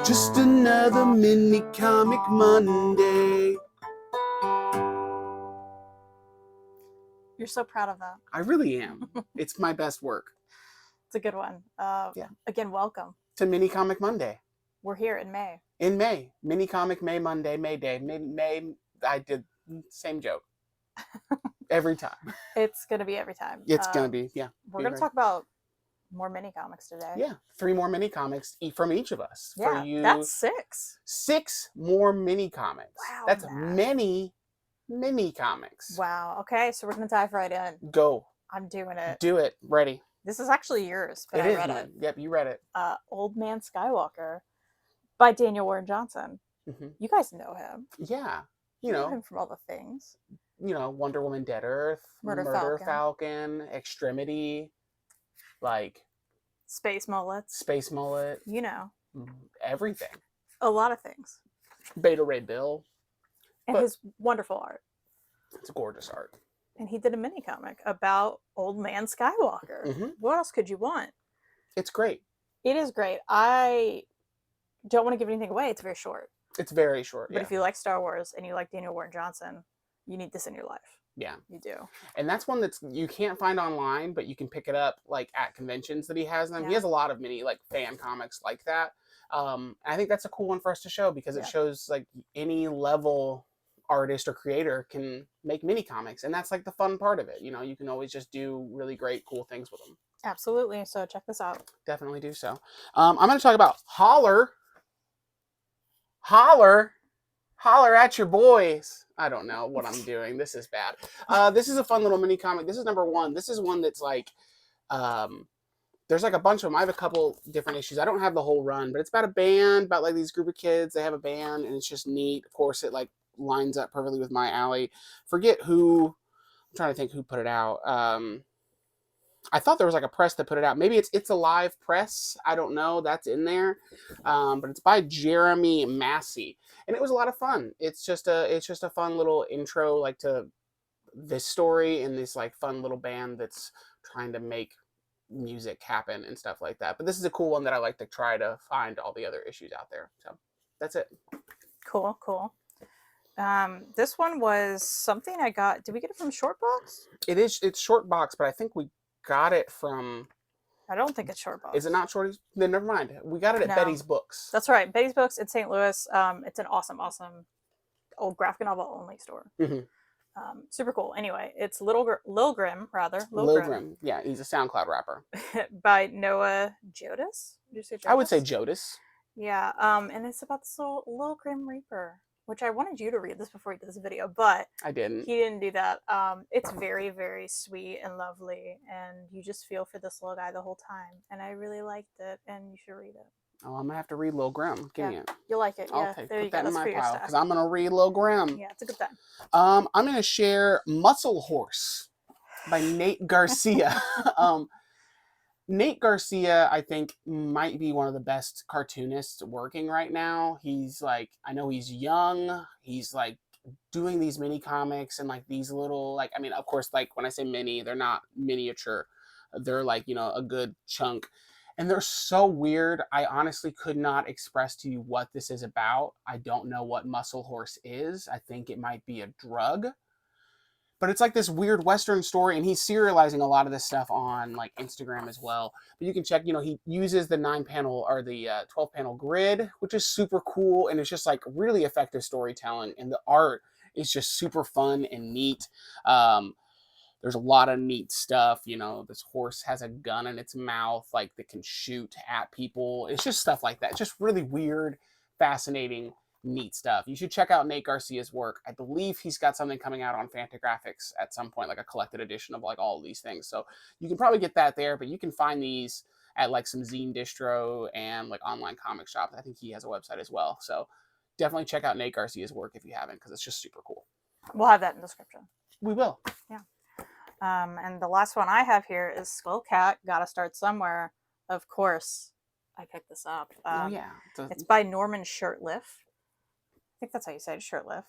Just another mini comic Monday. You're so proud of that. I really am. It's my best work. It's a good one. Yeah. Again, welcome. To Mini Comic Monday. We're here in May. In May. Mini Comic May Monday, May Day. May, I did same joke. Every time. It's going to be every time. It's going to be, yeah. We're going to talk about more mini comics today. Yeah. 3 more mini comics from each of us. Yeah, for you. that's 6. 6 more mini comics. Wow. That's many mini comics. Wow. Okay, so we're going to dive right in. Go. I'm doing it. Do it. Ready. This is actually yours, but I read it. Yep, you read it. Old Man Skywalker by Daniel Warren Johnson. Mm-hmm. You guys know him. Yeah. You know him from all the things. You know, Wonder Woman, Dead Earth, Murder Falcon, Extremity, like Space Mullet. You know, everything. A lot of things. Beta Ray Bill. And his wonderful art. It's gorgeous art. And he did a mini comic about Old Man Skywalker. Mm-hmm. What else could you want? It's great. It is great. I don't want to give anything away. It's very short. It's very short. But if you like Star Wars and you like Daniel Warren Johnson, you need this in your life. Yeah. You do. And that's one that's you can't find online, but you can pick it up like at conventions that he has them. Yeah. He has a lot of mini like fan comics like that. I think that's a cool one for us to show because it shows like any level artist or creator can make mini comics, and that's like the fun part of it. You know, you can always just do really great, cool things with them. Absolutely. So check this out. Definitely do so. I'm going to talk about Holler. Holler at your boys. I don't know what I'm doing. This is bad. This is a fun little mini comic. This is number 1. This is one that's like, there's like a bunch of them. I have a couple different issues. I don't have the whole run, but it's about a band, about like these group of kids. They have a band, and it's just neat. Of course, it like lines up perfectly with my alley. Forget who. I'm trying to think who put it out. I thought there was like a press that put it out. Maybe it's a live press. I don't know. That's in there, but it's by Jeremy Massey, and it was a lot of fun. It's just a fun little intro like to this story and this like fun little band that's trying to make music happen and stuff like that. But this is a cool one that I like to try to find all the other issues out there. So that's it. Cool. This one was something I got. Did we get it from Shortbox? It's Shortbox, but I think we got it from. I don't think it's Shortbox. Is it not Shorty's? Then never mind. We got it at Betty's Books. That's right, Betty's Books in St. Louis. It's an awesome old graphic novel only store. Mm-hmm. Super cool. Anyway, it's Lil Grim. Lil Grim. Yeah, he's a SoundCloud rapper. By Noah Jodis. Did you say Jodis? I would say Jodis. Yeah. And it's about this Lil Grim Reaper, which I wanted you to read this before you did this video, but I didn't. He didn't do that. It's very, very sweet and lovely, and you just feel for this little guy the whole time. And I really liked it, and you should read it. Oh, I'm gonna have to read Lil Grim. Give me it. You'll like it. I'll put that in my pile because I'm gonna read Lil Grim. Yeah, it's a good time. I'm gonna share Muscle Horse by Nate Garcia. Nate Garcia, I think, might be one of the best cartoonists working right now. He's like, I know he's young. He's like doing these mini comics and like these little, like, I mean, of course, like when I say mini, they're not miniature. They're like, you know, a good chunk. And they're so weird. I honestly could not express to you what this is about. I don't know what Muscle Horse is. I think it might be a drug. But it's like this weird Western story, and he's serializing a lot of this stuff on like Instagram as well. But you can check, you know, he uses the 9-panel or the 12-panel grid, which is super cool, and it's just like really effective storytelling. And the art is just super fun and neat. There's a lot of neat stuff. You know, this horse has a gun in its mouth, like that can shoot at people. It's just stuff like that. Just really weird, fascinating, neat stuff. You should check out Nate Garcia's work. I believe he's got something coming out on Fantagraphics at some point, like a collected edition of like all of these things. So you can probably get that there, but you can find these at like some zine distro and like online comic shops. I think he has a website as well. So definitely check out Nate Garcia's work if you haven't, because it's just super cool. We'll have that in the description. We will. Yeah. And the last one I have here is Skullcat. Gotta start somewhere. Of course, I picked this up. Oh yeah. It's by Norman Shirtliff. think that's how you say it, shirtlift.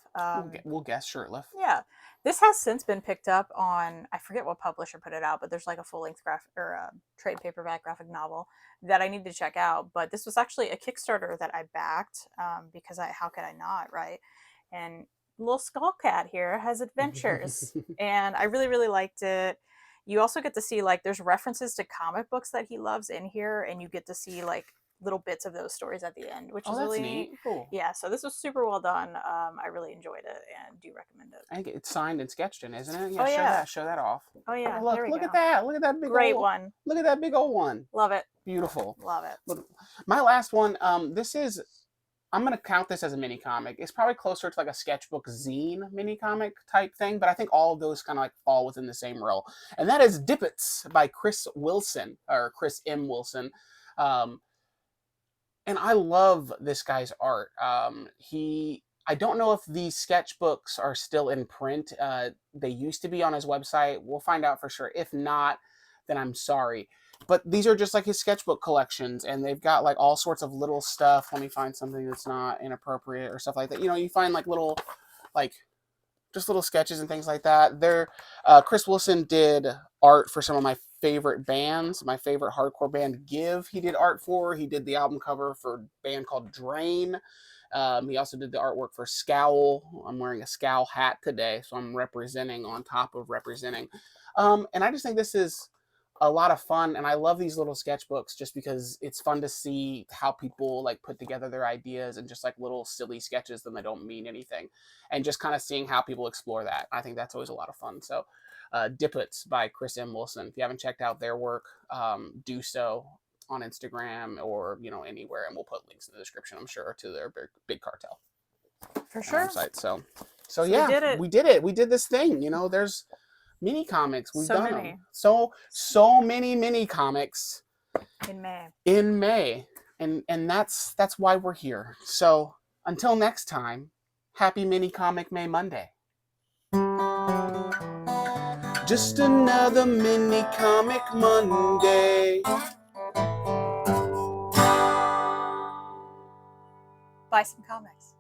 We'll guess shirtlift. Yeah. This has since been picked up on, I forget what publisher put it out, but there's like a full length graphic or a trade paperback graphic novel that I need to check out. But this was actually a Kickstarter that I backed because how could I not, right? And little Skullcat here has adventures, and I really, really liked it. You also get to see like there's references to comic books that he loves in here, and you get to see like little bits of those stories at the end, which Oh, is that's really neat. Cool. yeah. So this was super well done. I really enjoyed it and do recommend it. I think it's signed and sketched in, isn't it? Yeah, Oh yeah, show that off. oh yeah. Oh, There we look go. at that. Look at that big Great old one. look at that big old one. Love it. Beautiful. Love it. But my last one, I'm gonna count this as a mini comic. It's probably closer to like a sketchbook zine mini comic type thing, but I think all of those kind of like fall within the same role. And that is Dipit by Chris Wilson or Chris M. Wilson. Um, and I love this guy's art. I don't know if these sketchbooks are still in print. They used to be on his website. We'll find out for sure. If not, then I'm sorry. But these are just like his sketchbook collections, and they've got like all sorts of little stuff. Let me find something that's not inappropriate or stuff like that. You know, you find like little, like just little sketches and things like that. Chris Wilson did art for some of my favorite bands. My favorite hardcore band, Give, he did art for. He did the album cover for a band called Drain. He also did the artwork for Scowl. I'm wearing a Scowl hat today, so I'm representing on top of representing. And I just think this is a lot of fun, and I love these little sketchbooks just because it's fun to see how people like put together their ideas and just like little silly sketches that they don't mean anything, and just kind of seeing how people explore that. I think that's always a lot of fun. So, Dipit by Chris M. Wilson. If you haven't checked out their work, do so on Instagram or anywhere, and we'll put links in the description, I'm sure, to their big cartel For sure. site. So We yeah, did it. we did it. We did this thing. There's mini comics. We've So done many. them. So many mini comics In May. in May, and that's why we're here. So until next time, happy Mini Comic May Monday. Just another Mini Comic Monday. Buy some comics.